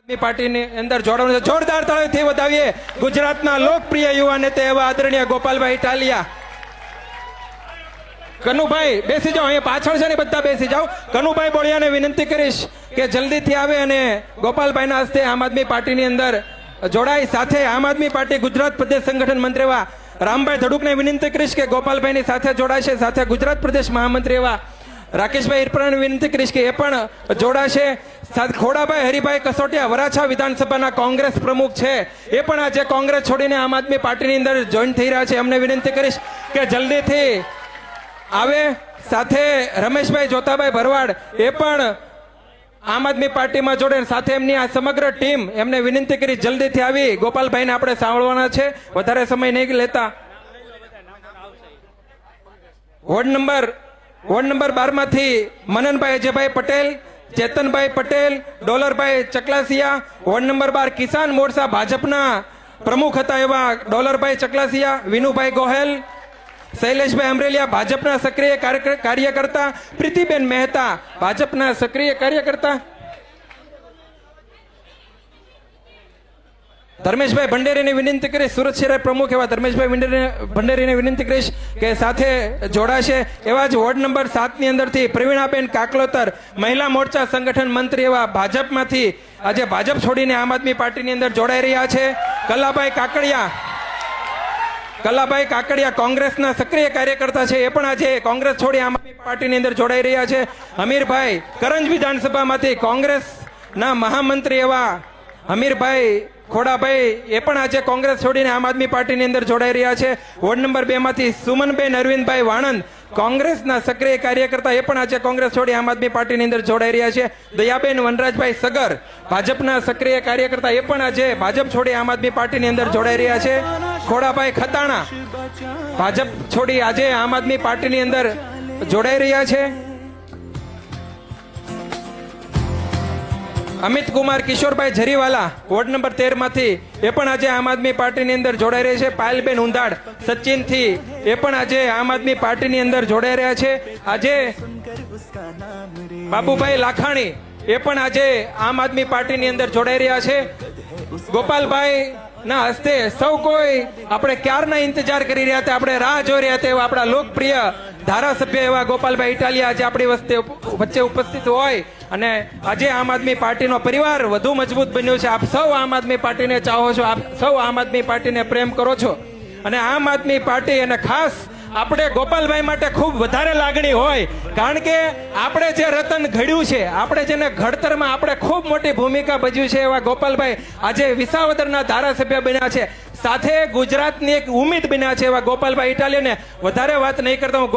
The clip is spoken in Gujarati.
આદમી પાર્ટીની અંદર જોડાવાનું છે. જોરદાર તાળીઓથી વધાવીએ ગુજરાતના લોકપ્રિય યુવા નેતા એવા આદરણીય ગોપાલભાઈ ઇટાલિયા. કનુભાઈ બેસી જાઓ, અહીંયા પાછળ છે ને બધા બેસી જાઓ. કનુભાઈ બોળિયાને વિનંતી કરીશ કે જલ્દીથી આવે અને ગોપાલભાઈના હસ્તે આમ આદમી પાર્ટીની અંદર જોડાય. સાથે આમ આદમી પાર્ટી ગુજરાત પ્રદેશ સંગઠન મંત્રી એવા રામભાઈ ધડુકને વિનંતી કરીશ કે ગોપાલભાઈની સાથે જોડાશે. સાથે ગુજરાત પ્રદેશ મહામંત્રી એવા રાકેશભાઈ ઇરપરાને વિનંતી કરીશ કે એ પણ જોડાશે. સાથે ખોડાભાઈ હરિભાઈ કસોટિયા વરાછા વિધાનસભાના કોંગ્રેસ પ્રમુખ છે, એ પણ આજે કોંગ્રેસ છોડીને આમ આદમી પાર્ટીની અંદર જોઈન થઈ રહ્યા છે. એમને વિનંતી કરીશ કે જલ્દીથી આવે. સાથે રમેશભાઈ જોતાભાઈ ભરવાડ એ પણ આમ આદમી પાર્ટીમાં જોડે. સાથે એમની આ સમગ્ર ટીમ એમને વિનંતી કરી જલ્દીથી આવી ગોપાલભાઈને આપણે સાંભળવાના છે, વધારે સમય નહીં લેતા. વોર્ડ નંબર 12 માંથી મનનભાઈ અજયભાઈ પટેલ, ચેતનભાઈ પટેલ, ડોલરભાઈ ચકલાસિયા. વોર્ડ નંબર 12 કિસાન મોરચા ભાજપના પ્રમુખ હતા એવા ડોલરભાઈ ચકલાસિયા, વિનુભાઈ ગોહેલ, શૈલેષભાઈ અમરેલિયા ભાજપના સક્રિય કાર્યકર્તા, પ્રીતિબેન મહેતા ભાજપના સક્રિય કાર્યકર્તા, ધર્મેશભાઈ ભંડેરીને વિનંતી કરીશ, સુરત શહેર પ્રમુખ એવા ધર્મેશભાઈ ભંડેરીને વિનંતી કરીશ કે સાથે જોડાશે. એવા જ વોર્ડ નંબર 7 ની અંદરથી પ્રવીણાબેન કાકલોતર મહિલા મોરચા સંગઠન મંત્રી એવા ભાજપમાંથી આજે ભાજપ છોડીને આમ આદમી પાર્ટીની અંદર જોડાઈ રહ્યા છે. કલાભાઈ કાકડિયા કોંગ્રેસના સક્રિય કાર્યકર્તા છે, એ પણ આજે કોંગ્રેસ છોડી આમ આદમી પાર્ટીની અંદર જોડાઈ રહ્યા છે. હમીરભાઈ કરંજ વિધાનસભામાંથી કોંગ્રેસના મહામંત્રી એવા હમીરભાઈ ખોડાભાઈ એ પણ આજે કોંગ્રેસ છોડીને આમ આદમી પાર્ટીની અંદર જોડાઈ રહ્યા છે. વોર્ડ નંબર 2 માંથી સુમનબેન અરવિંદભાઈ વાણંદ કોંગ્રેસના સક્રિય કાર્યકર્તા, એ પણ આજે કોંગ્રેસ છોડી આમ આદમી પાર્ટીની અંદર જોડાઈ રહ્યા છે. દયાબેન વનરાજભાઈ સગર ભાજપના સક્રિય કાર્યકર્તા, એ પણ આજે ભાજપ છોડી આમ આદમી પાર્ટીની અંદર જોડાઈ રહ્યા છે. ખોડાભાઈ ખતાણા ભાજપ છોડી આજે આમ આદમી પાર્ટીની અંદર જોડાઈ રહ્યા છે. અમિત કુમાર કિશોરભાઈ જરીવાલા વોર્ડ નંબર 13 માંથી એ પણ આજે આમ આદમી પાર્ટીની અંદર જોડાઈ રહ્યા છે. પાયલબેન ઉંધાડ સચિનથી એ પણ આજે આમ આદમી પાર્ટીની અંદર જોડાઈ રહ્યા છે. આજે બાબુભાઈ લાખાણી એ પણ આજે આમ આદમી પાર્ટીની અંદર જોડાઈ રહ્યા છે. ગોપાલભાઈ ના હસ્તે સૌ કોઈ આપણે ક્યારના ઇંતજાર કરી રહ્યા હતા, આપણે રાહ જોઈ રહ્યા હતા એવા આપણા લોકપ્રિય ધારાસભ્ય એવા ગોપાલભાઈ ઇટાલિયા આજે આપણી વચ્ચે ઉપસ્થિત હોય અને આજે આમ આદમી પાર્ટીનો પરિવાર વધુ મજબૂત બન્યો છે. આપ સૌ આમ આદમી પાર્ટીને ચાહો છો, આપ સૌ આમ આદમી પાર્ટીને પ્રેમ કરો છો અને આમ આદમી પાર્ટી અને ખાસ આપણે ગોપાલભાઈ માટે ખૂબ વધારે લાગણી હોય, કારણ કે આપણે જે રતન ઘડ્યું છે, આપણે જેને ઘડતરમાં આપણે ખૂબ મોટી ભૂમિકા ભજવી છે એવા ગોપાલભાઈ આજે વિસાવદરના ધારાસભ્ય બન્યા છે. સાથે ગુજરાતની એક ઉમ્મીદ બન્યા છે એવા ગોપાલભાઈ ઇટાલિયાને વધારે વાત નહીં કરતા હું